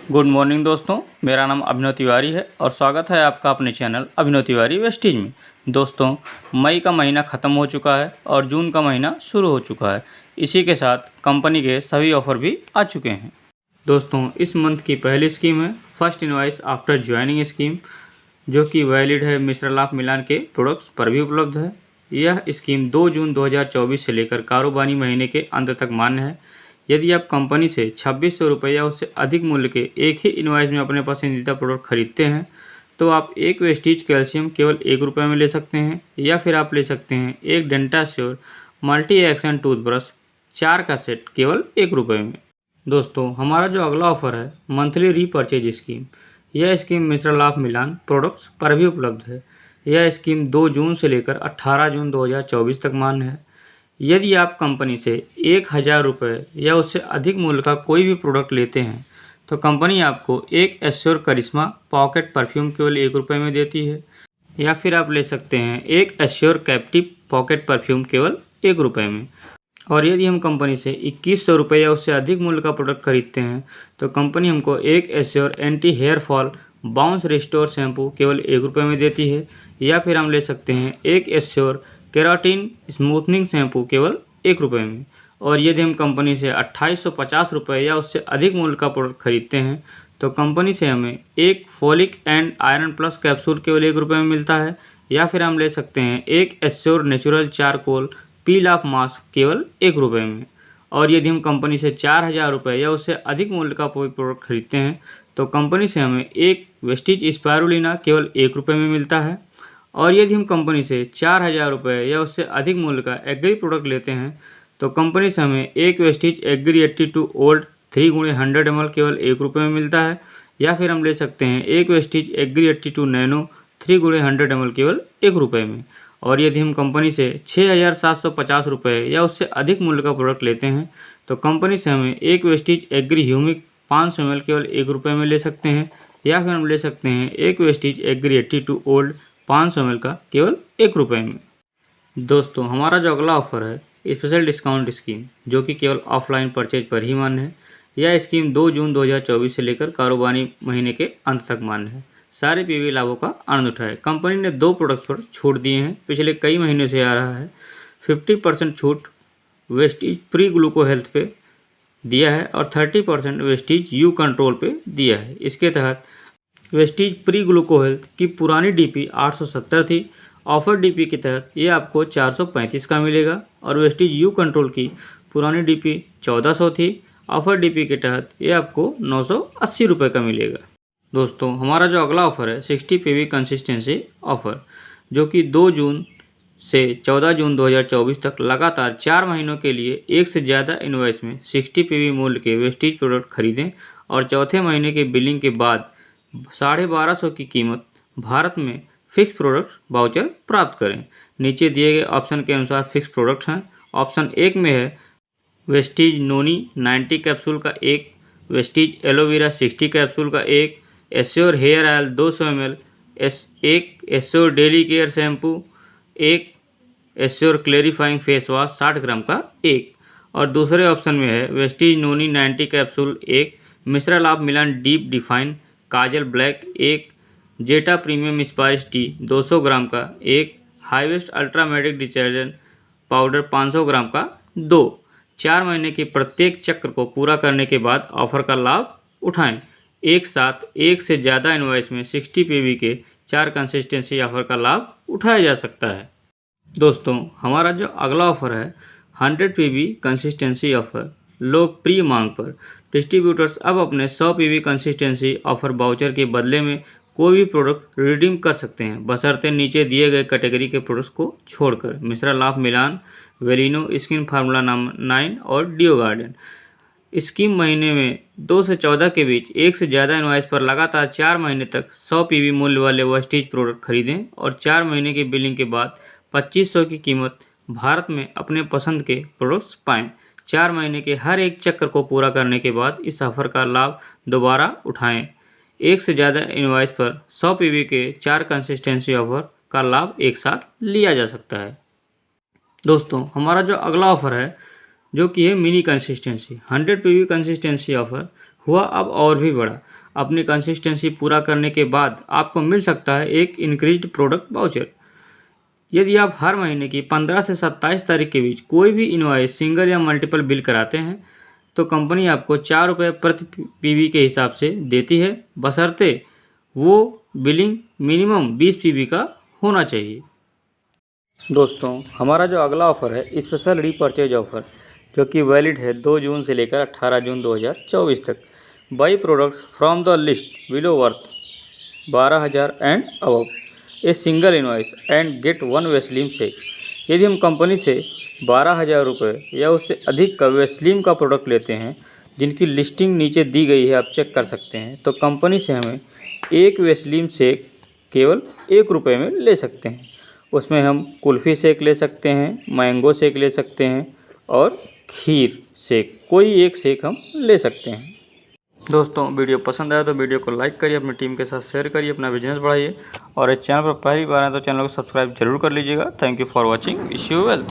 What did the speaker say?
Good morning दोस्तों, मेरा नाम अभिनव तिवारी है और स्वागत है आपका अपने चैनल अभिनव तिवारी वेस्टीज में। दोस्तों, मई का महीना ख़त्म हो चुका है और जून का महीना शुरू हो चुका है। इसी के साथ कंपनी के सभी ऑफ़र भी आ चुके हैं। दोस्तों, इस मंथ की पहली स्कीम है first invoice after joining scheme, जो कि वैलिड है मिस्टर लाफ मिलान के प्रोडक्ट्स पर भी उपलब्ध है। यह स्कीम 2 जून 2024 से लेकर कारोबारी महीने के अंत तक मान्य है। यदि आप कंपनी से 2600 रुपये या उससे अधिक मूल्य के एक ही इनवॉइस में अपने पसंदीदा प्रोडक्ट खरीदते हैं तो आप एक वेस्टीज कैल्शियम केवल ₹1 में ले सकते हैं, या फिर आप ले सकते हैं एक डेंटाश्योर मल्टी एक्शन टूथब्रश 4 का सेट केवल ₹1 में। दोस्तों, हमारा जो अगला ऑफर है मंथली रीपर्चेज स्कीम। यह स्कीम मिस्टर लाफ मिलान प्रोडक्ट्स पर भी उपलब्ध है। यह स्कीम 2 जून से लेकर 18 जून 2024 तक मान्य है। यदि आप कंपनी से ₹1000 या उससे अधिक मूल्य का कोई भी प्रोडक्ट लेते हैं तो कंपनी आपको एक एश्योर करिश्मा पॉकेट परफ्यूम केवल ₹1 में देती है, या फिर आप ले सकते हैं एक एश्योर कैप्टिव पॉकेट परफ्यूम केवल ₹1 में। और यदि हम कंपनी से ₹2100 या उससे अधिक मूल्य का प्रोडक्ट खरीदते हैं तो कंपनी हमको एक Assure anti hair fall bounce restore shampoo केवल ₹1 में देती है, या फिर हम ले सकते हैं एक एश्योर केराटिन स्मूथनिंग शैम्पू केवल ₹1 में। और यदि हम कंपनी से ₹2850 या उससे अधिक मूल्य का प्रोडक्ट खरीदते हैं तो कंपनी से हमें एक folic and iron plus capsule केवल ₹1 में मिलता है, या फिर हम ले सकते हैं एक assure natural charcoal peel of mask केवल ₹1 में। और यदि हम कंपनी से ₹4000 या उससे अधिक मूल्य का कोई प्रोडक्ट खरीदते हैं तो कंपनी से हमें एक वेस्टीज स्पायरुलिना केवल ₹1 में मिलता है। और यदि हम कंपनी से ₹4000 या उससे अधिक मूल्य का एग्री प्रोडक्ट लेते हैं तो कंपनी से हमें एक Vestige agree 82 old 3x100 ml केवल ₹1 में मिलता है, या फिर हम ले सकते हैं एक Vestige agree 82 nano 3x100 ml केवल ₹1 में। और यदि हम कंपनी से ₹6750 या उससे अधिक मूल्य का प्रोडक्ट लेते हैं तो कंपनी से हमें एक वेस्टीज एग्री ह्यूमिक 500 ml केवल ₹1 में ले सकते हैं, या फिर हम ले सकते हैं एक वेस्टीज एग्री 82 ओल्ड 500 ml का केवल ₹1 में। दोस्तों, हमारा जो अगला ऑफर है स्पेशल डिस्काउंट स्कीम, जो कि केवल ऑफलाइन परचेज पर ही मान्य है। यह स्कीम 2 जून 2024 से लेकर कारोबारी महीने के अंत तक मान्य है। सारे पीवी लाभों का आनंद उठाएं। कंपनी ने 2 प्रोडक्ट्स पर छूट दिए हैं, पिछले कई महीनों से आ रहा है। 50% छूट वेस्टीज प्री ग्लूको हेल्थ पे दिया है और 30% वेस्टीज यू कंट्रोल पे दिया है। इसके तहत वेस्टीज प्री ग्लूको हेल्थ की पुरानी डीपी 870 थी, ऑफर डीपी के तहत ये आपको 435 का मिलेगा। और वेस्टीज यू कंट्रोल की पुरानी डीपी 1400 थी, ऑफर डीपी के तहत ये आपको ₹980 का मिलेगा। दोस्तों, हमारा जो अगला ऑफर है 60 पीवी कंसिस्टेंसी ऑफर, जो कि 2 जून से 14 जून 2024 तक लगातार 4 महीनों के लिए एक से ज़्यादा इनवॉइस में 60 पीवी मूल्य के वेस्टीज प्रोडक्ट खरीदें और चौथे महीने के बिलिंग के बाद 1250 की कीमत भारत में फिक्स प्रोडक्ट वाउचर प्राप्त करें। नीचे दिए गए ऑप्शन के अनुसार फिक्स प्रोडक्ट्स हैं। ऑप्शन 1 में है वेस्टीज नोनी 90 कैप्सूल का 1, वेस्टीज एलोवेरा 60 कैप्सूल का 1, एश्योर हेयर ऑयल 200 ml, एक assure daily care shampoo 1, assure clarifying face wash 60 ग्राम का 1। और दूसरे ऑप्शन में है वेस्टीज नोनी 90 कैप्सूल 1, मिस्टर लाफ मिलान डीप डिफाइन काजल ब्लैक 1, जेटा प्रीमियम स्पाइस टी 200 ग्राम का 1, हाईवेस्ट अल्ट्रामेटिक डिटर्जेंट पाउडर 500 ग्राम का 2। 4 महीने के प्रत्येक चक्र को पूरा करने के बाद ऑफर का लाभ उठाएं। एक साथ एक से ज़्यादा इनवॉइस में 60 पीवी के 4 कंसिस्टेंसी ऑफर का लाभ उठाया जा सकता है। दोस्तों, हमारा जो अगला ऑफर है 100 पीवी कंसिस्टेंसी ऑफर, लोग प्री मांग पर डिस्ट्रीब्यूटर्स अब अपने 100 पीवी कंसिस्टेंसी ऑफर वाउचर के बदले में कोई भी प्रोडक्ट रिडीम कर सकते हैं, बशर्ते नीचे दिए गए कैटेगरी के प्रोडक्ट्स को छोड़कर मिस्टर लाफ मिलान, वेलिनो स्किन फार्मूला नंबर 9 और डिओ गार्डन। स्कीम महीने में 2 से 14 के बीच एक से ज़्यादा इनवॉइस पर लगातार 4 महीने तक 100 पीवी मूल्य वाले वेस्टीज प्रोडक्ट खरीदें और 4 महीने की बिलिंग के बाद 2500 की कीमत भारत में अपने पसंद के प्रोडक्ट्स पाएँ। 4 महीने के हर एक चक्र को पूरा करने के बाद इस ऑफर का लाभ दोबारा उठाएं। एक से ज़्यादा इनवॉइस पर 100 पीवी के 4 कंसिस्टेंसी ऑफर का लाभ एक साथ लिया जा सकता है। दोस्तों, हमारा जो अगला ऑफर है जो कि है mini consistency 100 PV consistency offer हुआ अब और भी बड़ा। अपनी कंसिस्टेंसी पूरा करने के बाद आपको मिल सकता है एक इंक्रीज्ड प्रोडक्ट वाउचर। यदि आप हर महीने की 15 से 27 तारीख के बीच कोई भी इनवॉइस सिंगल या मल्टीपल बिल कराते हैं तो कंपनी आपको 4 रुपये प्रति पीवी के हिसाब से देती है, बशर्ते वो बिलिंग मिनिमम 20 पीवी का होना चाहिए। दोस्तों, हमारा जो अगला ऑफ़र है स्पेशल रीपर्चेज ऑफ़र, जो कि वैलिड है 2 जून से लेकर 18 जून 2024 तक। Buy products from the list below worth 12,000 and above a single invoice and get 1 Weslim shake. यदि हम कंपनी से 12,000 रुपये या उससे अधिक का वेस्लिम का प्रोडक्ट लेते हैं, जिनकी लिस्टिंग नीचे दी गई है, आप चेक कर सकते हैं, तो कंपनी से हमें एक वेस्लिम शेक केवल 1 रुपये में ले सकते हैं। उसमें हम कुल्फ़ी शेक ले सकते हैं, मैंगो शेक ले सकते हैं और खीर शेक, कोई एक शेक हम ले सकते हैं। दोस्तों, वीडियो पसंद आया तो वीडियो को लाइक करिए, अपनी टीम के साथ शेयर करिए, अपना बिजनेस बढ़ाइए और इस चैनल पर पहली बार आए तो चैनल को सब्सक्राइब जरूर कर लीजिएगा। Thank you for watching. Wish you well.